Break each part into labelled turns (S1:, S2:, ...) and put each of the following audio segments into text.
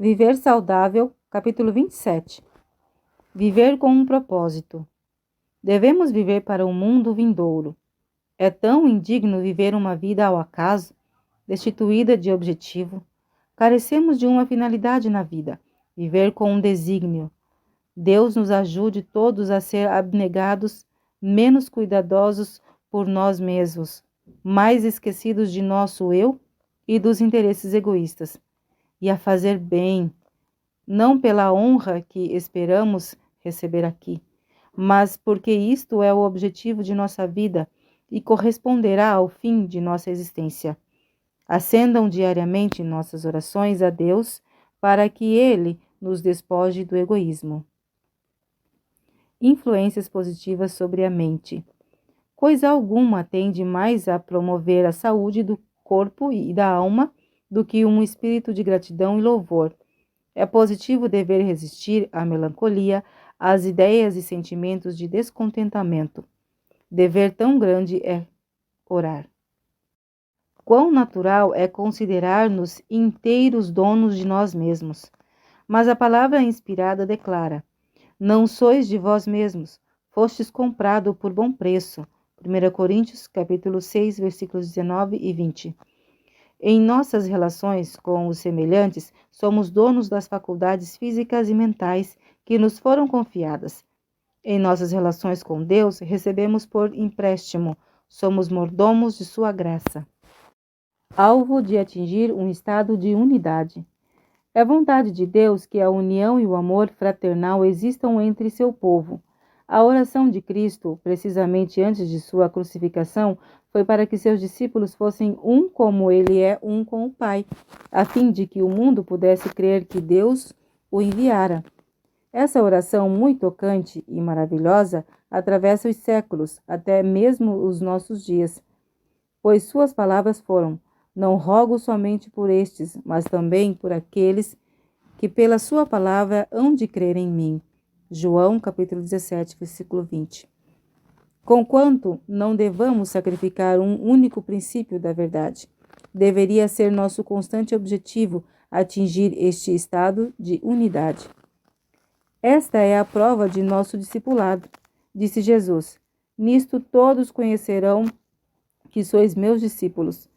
S1: Viver saudável, capítulo 27. Viver com um propósito. Devemos viver para o mundo vindouro. É tão indigno viver uma vida ao acaso, destituída de objetivo. Carecemos de uma finalidade na vida, viver com um desígnio. Deus nos ajude todos a ser abnegados, menos cuidadosos por nós mesmos, mais esquecidos de nosso eu e dos interesses egoístas, e a fazer bem, não pela honra que esperamos receber aqui, mas porque isto é o objetivo de nossa vida e corresponderá ao fim de nossa existência. Acendam diariamente nossas orações a Deus para que Ele nos despoje do egoísmo. Influências positivas sobre a mente. Coisa alguma tende mais a promover a saúde do corpo e da alma do que um espírito de gratidão e louvor. É positivo dever resistir à melancolia, às ideias e sentimentos de descontentamento. Dever tão grande é orar. Quão natural é considerar-nos inteiros donos de nós mesmos. Mas a palavra inspirada declara: não sois de vós mesmos, fostes comprado por bom preço. 1 Coríntios, capítulo 6, versículos 19 e 20. Em nossas relações com os semelhantes, somos donos das faculdades físicas e mentais que nos foram confiadas. Em nossas relações com Deus, recebemos por empréstimo, somos mordomos de sua graça. Alvo de atingir um estado de unidade. É vontade de Deus que a união e o amor fraternal existam entre seu povo. A oração de Cristo, precisamente antes de sua crucificação, foi para que seus discípulos fossem um como ele é um com o Pai, a fim de que o mundo pudesse crer que Deus o enviara. Essa oração muito tocante e maravilhosa atravessa os séculos, até mesmo os nossos dias, pois suas palavras foram: não rogo somente por estes, mas também por aqueles que pela sua palavra hão de crer em mim. João, capítulo 17, versículo 20. Conquanto não devamos sacrificar um único princípio da verdade, deveria ser nosso constante objetivo atingir este estado de unidade. Esta é a prova de nosso discipulado, disse Jesus. Nisto todos conhecerão que sois meus discípulos,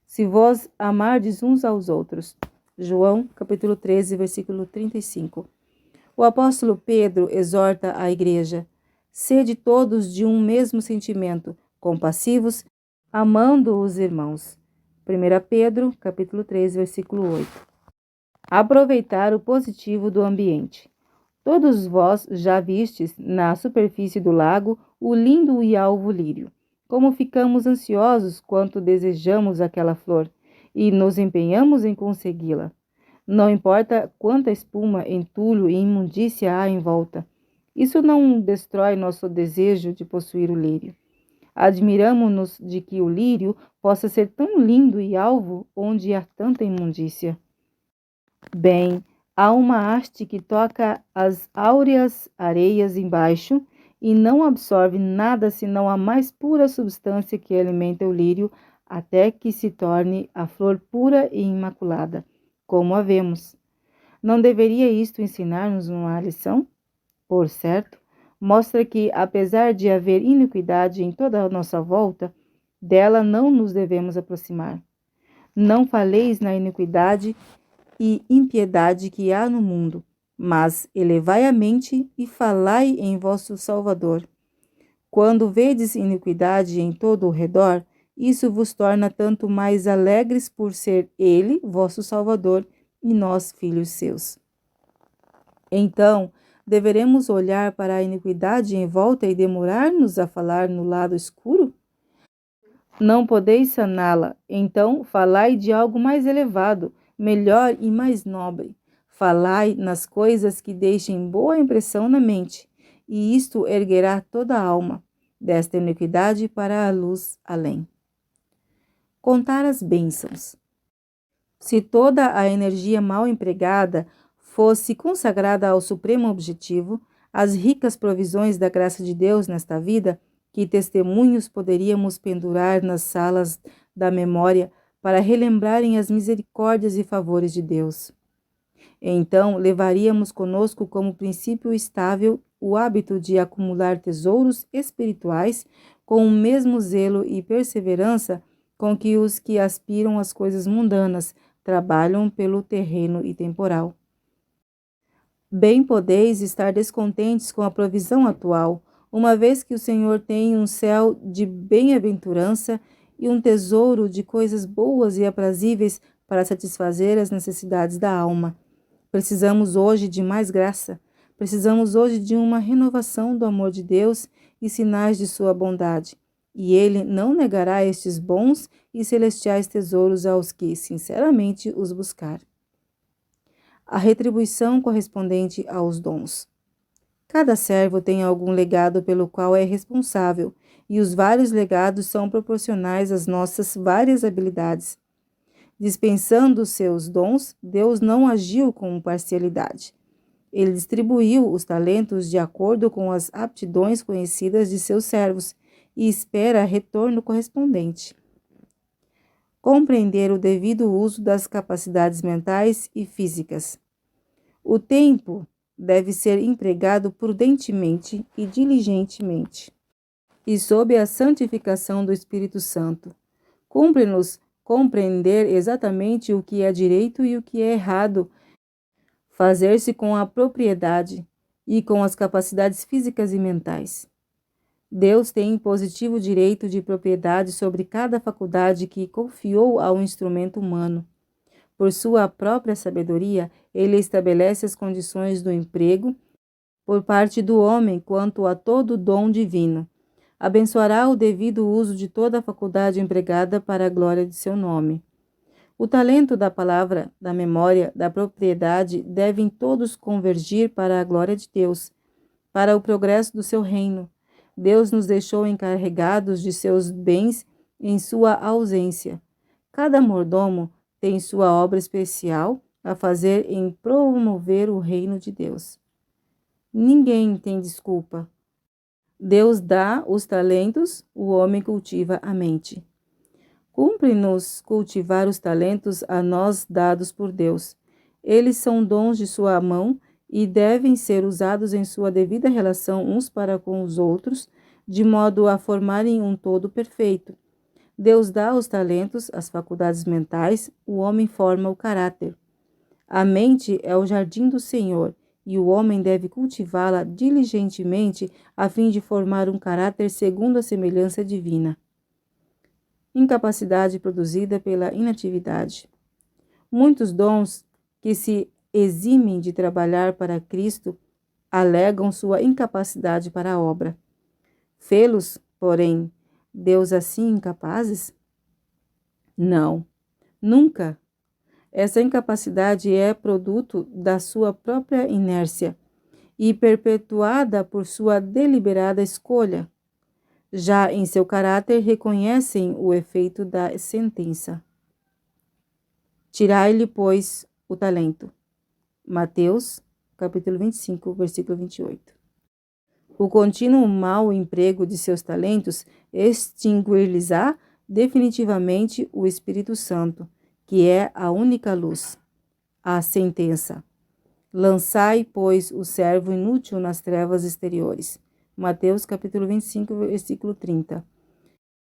S1: se vós amardes uns aos outros. João, capítulo 13, versículo 35. O apóstolo Pedro exorta a igreja: sede todos de um mesmo sentimento, compassivos, amando os irmãos. 1 Pedro, capítulo 3, versículo 8. Aproveitar o positivo do ambiente. Todos vós já vistes na superfície do lago o lindo e alvo lírio. Como ficamos ansiosos quanto desejamos aquela flor e nos empenhamos em consegui-la. Não importa quanta espuma, entulho e imundícia há em volta. Isso não destrói nosso desejo de possuir o lírio. Admiramo-nos de que o lírio possa ser tão lindo e alvo onde há tanta imundícia. Bem, há uma haste que toca as áureas areias embaixo e não absorve nada senão a mais pura substância que alimenta o lírio até que se torne a flor pura e imaculada, como a vemos. Não deveria isto ensinar-nos uma lição? Por certo, mostra que, apesar de haver iniquidade em toda a nossa volta, dela não nos devemos aproximar. Não faleis na iniquidade e impiedade que há no mundo, mas elevai a mente e falai em vosso Salvador. Quando vedes iniquidade em todo o redor, isso vos torna tanto mais alegres por ser Ele, vosso Salvador, e nós, filhos seus. Então, deveremos olhar para a iniquidade em volta e demorar-nos a falar no lado escuro? Não podeis saná-la, então falai de algo mais elevado, melhor e mais nobre. Falai nas coisas que deixem boa impressão na mente, e isto erguerá toda a alma, desta iniquidade para a luz além. Contar as bênçãos. Se toda a energia mal empregada fosse consagrada ao supremo objetivo, as ricas provisões da graça de Deus nesta vida, que testemunhos poderíamos pendurar nas salas da memória para relembrarem as misericórdias e favores de Deus. Então, levaríamos conosco como princípio estável o hábito de acumular tesouros espirituais com o mesmo zelo e perseverança com que os que aspiram às coisas mundanas trabalham pelo terreno e temporal. Bem podeis estar descontentes com a provisão atual, uma vez que o Senhor tem um céu de bem-aventurança e um tesouro de coisas boas e aprazíveis para satisfazer as necessidades da alma. Precisamos hoje de mais graça. Precisamos hoje de uma renovação do amor de Deus e sinais de sua bondade. E Ele não negará estes bons e celestiais tesouros aos que, sinceramente, os buscar. A retribuição correspondente aos dons. Cada servo tem algum legado pelo qual é responsável, e os vários legados são proporcionais às nossas várias habilidades. Dispensando seus dons, Deus não agiu com parcialidade. Ele distribuiu os talentos de acordo com as aptidões conhecidas de seus servos e espera retorno correspondente. Compreender o devido uso das capacidades mentais e físicas. O tempo deve ser empregado prudentemente e diligentemente, e sob a santificação do Espírito Santo. Cumpre-nos compreender exatamente o que é direito e o que é errado, fazer-se com a propriedade e com as capacidades físicas e mentais. Deus tem positivo direito de propriedade sobre cada faculdade que confiou ao instrumento humano. Por sua própria sabedoria, ele estabelece as condições do emprego por parte do homem quanto a todo dom divino. Abençoará o devido uso de toda a faculdade empregada para a glória de seu nome. O talento da palavra, da memória, da propriedade devem todos convergir para a glória de Deus, para o progresso do seu reino. Deus nos deixou encarregados de seus bens em sua ausência. Cada mordomo tem sua obra especial a fazer em promover o reino de Deus. Ninguém tem desculpa. Deus dá os talentos, o homem cultiva a mente. Cumpre-nos cultivar os talentos a nós dados por Deus. Eles são dons de sua mão e devem ser usados em sua devida relação uns para com os outros, de modo a formarem um todo perfeito. Deus dá os talentos, as faculdades mentais, o homem forma o caráter. A mente é o jardim do Senhor, e o homem deve cultivá-la diligentemente a fim de formar um caráter segundo a semelhança divina. Incapacidade produzida pela inatividade. Muitos dons que se eximem de trabalhar para Cristo alegam sua incapacidade para a obra. Fê-los, porém, Deus assim incapazes? Não, nunca. Essa incapacidade é produto da sua própria inércia e perpetuada por sua deliberada escolha. Já em seu caráter reconhecem o efeito da sentença. Tirai-lhe, pois, o talento. Mateus, capítulo 25, versículo 28. O contínuo mau emprego de seus talentos extinguir-lhes-á definitivamente o Espírito Santo, que é a única luz. A sentença. Lançai, pois, o servo inútil nas trevas exteriores. Mateus capítulo 25, versículo 30.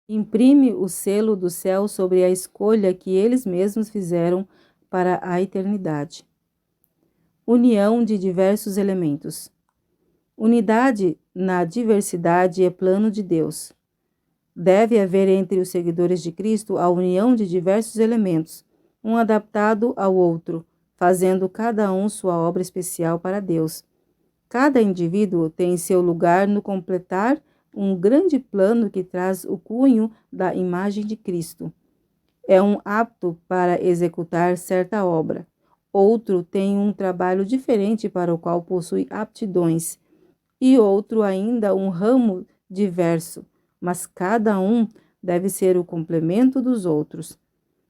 S1: Imprime o selo do céu sobre a escolha que eles mesmos fizeram para a eternidade. União de diversos elementos. Unidade na diversidade é plano de Deus. Deve haver entre os seguidores de Cristo a união de diversos elementos, um adaptado ao outro, fazendo cada um sua obra especial para Deus. Cada indivíduo tem seu lugar no completar um grande plano que traz o cunho da imagem de Cristo. É um apto para executar certa obra. Outro tem um trabalho diferente para o qual possui aptidões, e outro ainda um ramo diverso, mas cada um deve ser o complemento dos outros.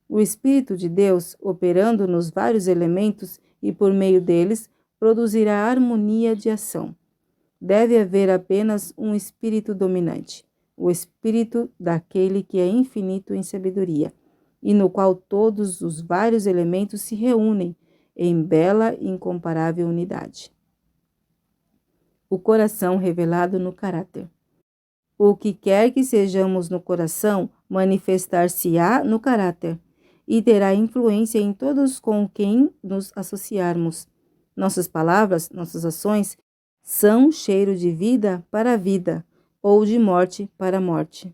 S1: O Espírito de Deus, operando nos vários elementos e por meio deles, produzirá harmonia de ação. Deve haver apenas um espírito dominante, o espírito daquele que é infinito em sabedoria, e no qual todos os vários elementos se reúnem, em bela e incomparável unidade. O coração revelado no caráter. O que quer que sejamos no coração, manifestar-se-á no caráter, e terá influência em todos com quem nos associarmos. Nossas palavras, nossas ações, são cheiro de vida para a vida, ou de morte para a morte.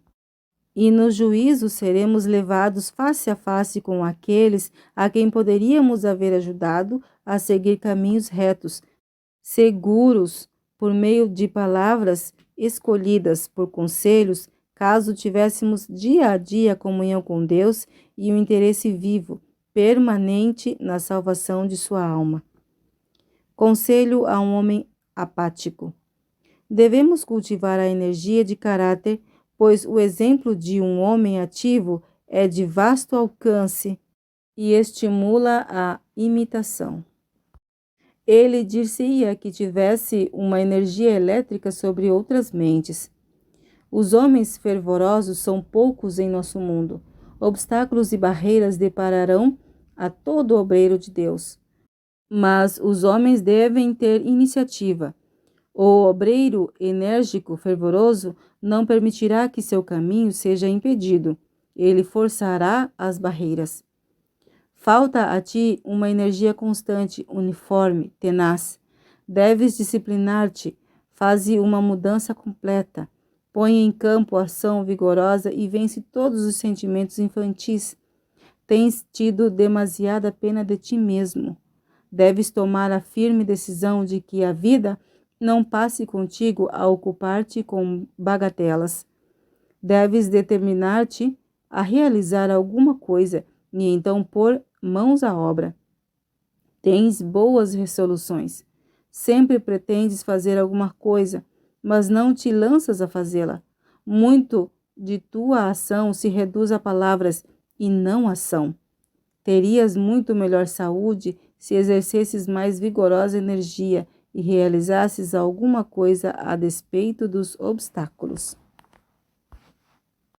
S1: E no juízo seremos levados face a face com aqueles a quem poderíamos haver ajudado a seguir caminhos retos, seguros, por meio de palavras escolhidas por conselhos, caso tivéssemos dia a dia comunhão com Deus e um interesse vivo, permanente na salvação de sua alma. Conselho a um homem apático. Devemos cultivar a energia de caráter, pois o exemplo de um homem ativo é de vasto alcance e estimula a imitação. Ele dir-se-ia que tivesse uma energia elétrica sobre outras mentes. Os homens fervorosos são poucos em nosso mundo. Obstáculos e barreiras depararão a todo obreiro de Deus. Mas os homens devem ter iniciativa. O obreiro enérgico, fervoroso, não permitirá que seu caminho seja impedido. Ele forçará as barreiras. Falta a ti uma energia constante, uniforme, tenaz. Deves disciplinar-te, faze uma mudança completa. Põe em campo ação vigorosa e vence todos os sentimentos infantis. Tens tido demasiada pena de ti mesmo. Deves tomar a firme decisão de que a vida não passe contigo a ocupar-te com bagatelas. Deves determinar-te a realizar alguma coisa e então pôr mãos à obra. Tens boas resoluções. Sempre pretendes fazer alguma coisa, mas não te lanças a fazê-la. Muito de tua ação se reduz a palavras e não ação. Terias muito melhor saúde se exercesses mais vigorosa energia e realizasses alguma coisa a despeito dos obstáculos.